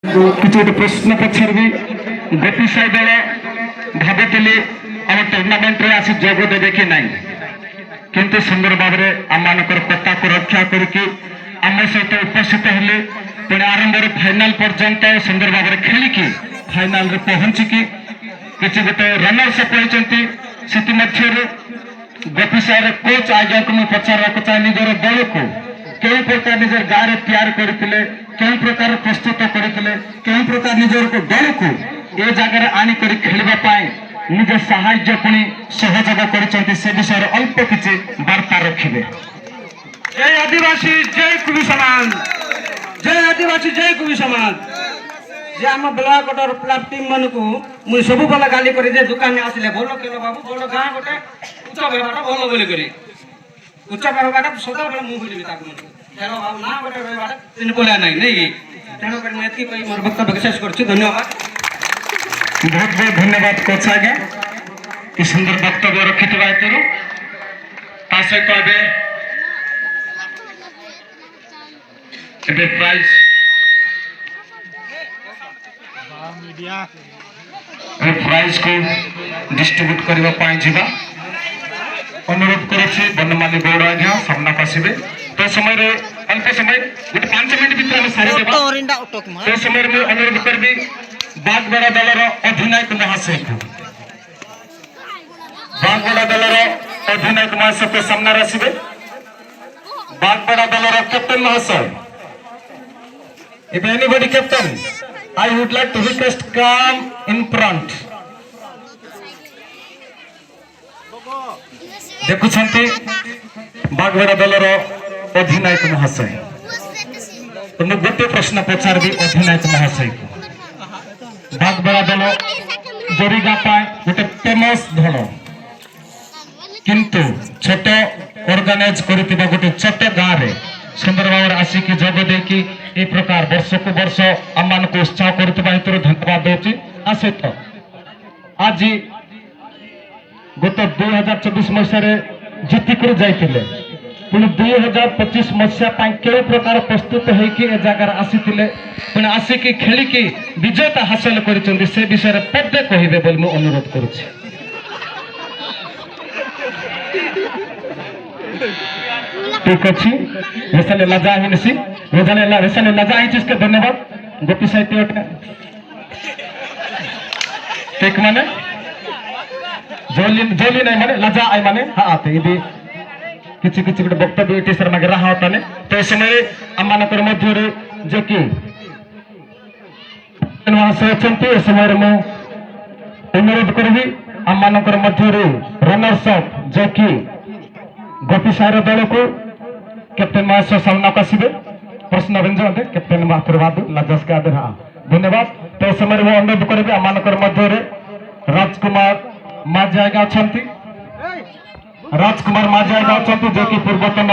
কিছু ଗୋଟେ ପ୍ରଶ୍ନ ପଚାରିବି। ଗୋପୀ ସାହି ଦଳ ଭାବୁଥିଲି ଆମ ଟୁର୍ଣ୍ଣାମେଣ୍ଟରେ ଆସି ଯୋଗ ଦେବେ କି ନାହିଁ, କିନ୍ତୁ ସୁନ୍ଦର ଭାବରେ ଆମମାନଙ୍କର କଥାକୁ ରକ୍ଷା କରିକି ଆମ ସହିତ ଉପସ୍ଥିତ ହେଲେ। ପୁଣି ଆରମ୍ଭରୁ ଫାଇନାଲ ପର୍ଯ୍ୟନ୍ତ ସୁନ୍ଦର ଭାବରେ ଖେଳିକି ଫାଇନାଲରେ ପହଞ୍ଚିକି କିଛି ଗୋଟେ ରନର୍ସ ଅପ୍ ହୋଇଛନ୍ତି। ସେଥିମଧ୍ୟରୁ ଗୋପୀ ସାହିର କୋଚ୍ ଆଜ୍ଞାକୁ ମୁଁ ପଚାରିବାକୁ ଚାହେଁ, ନିଜର ଦଳକୁ କେଉଁ ପ୍ରକାର ନିଜର ଗାଁରେ ତିଆରି କରିଥିଲେ, କେଉଁ ପ୍ରକାର ପ୍ରସ୍ତୁତ କରିଥିଲେ, କେଉଁ ପ୍ରକାର ନିଜର ଦଳକୁ ଏ ଜାଗାରେ ଆଣିକରି ଖେଳିବା ପାଇଁ ନିଜ ସାହାଯ୍ୟ ପୁଣି ସହଯୋଗ କରିଛନ୍ତି, ସେ ବିଷୟରେ ଅଳ୍ପ କିଛି ବାର୍ତ୍ତା ରଖିବେ। जय आदिवासी जय कुबी समाज, जय आदिवासी जय कुबी समाज। जे आम ब्लॉकटर क्लब टीम मन को मुझे सब बेला गाली कर दुकान आसिले भल खेल बाबू भल गाँ गोटे उच्च व्यवहार भल बोली कर उच्च व्यवहार सदा बेला मुझे खेल बाबू ना गोटे व्यवहार तीन बोलिया नहीं नहीं तेणुक मुझे मोर वक्तव्य शेष कर धन्यवाद। बहुत बहुत धन्यवाद कोच आज्ञा कि सुंदर वक्तव्य रखि सहित प्राइज प्राइज को डिस्ट्रीब्यूट करने जावा अनुरोध करुच्छे। बनमाली गौड़ आज्ञा सामना आसवे तो समय अल्प समय गोटे 5 मिनट भर सारी तो समय मुझे अनुरोध करी बागबड़ा दलर अधिनायक महाशय को बागबड़ा दलर अधिनायक महाशय के सामने आसवे। बागबड़ा दलर कैप्टन महाशय, if anybody captain, I would like to request come in front. देखुछंती बागबड़ा दलर अधिनायक महाशय, तो मैं गोटे प्रश्न पचारि अधिनायक महाशय को। बागबड़ा दल जोरीगा गोटे फेमस दल किंतु छोट ऑर्गेनाइज करथिबा गोटे छोट गाँव रे सुंदर भाव आसिकी जोग देकी ए प्रकार वर्ष को वर्ष आम मान को उत्साह करथिबा हेतु धन्यवाद देउची। आ सहित आज गत 2024 मसीह जीतिक जाइतिले पुणी 2025 मसीहा के प्रकार प्रस्तुत होगी ए जगार आसीथिले पुणी आसिकी खेलिकी विजेता हासिल करिसेंती से विषय पदे कहिबे बोली मु अनुरोध करुछि। ठीक अच्छी वैसे लजा ही नहीं वैसे लजा ही चीज के धन्यवाद। गोपी साहित्य ठीक माने जोली जोली नहीं माने लजा आई माने हाँ आते यदि किसी किसी गोटे वक्तव्य ये सर मागे रहा होता नहीं तो इस समय आम मानकर मध्य जे कि महाशय अच्छा ए समय मु अनुरोध करी आम मानकर मध्य रनर्स अप जे कि गोपी साहिर दल को कैप्टन महाशय सामना को आसवे। प्रश्न व्यंजन कैप्टन आशीर्वाद लाजस के आदर हाँ धन्यवाद। तो समय वो अनुरोध करेंगे आम मध्य राजकुमार माझी आज्ञा अच्छा राजकुमार माझी आज्ञा अच्छा जो कि पूर्वतन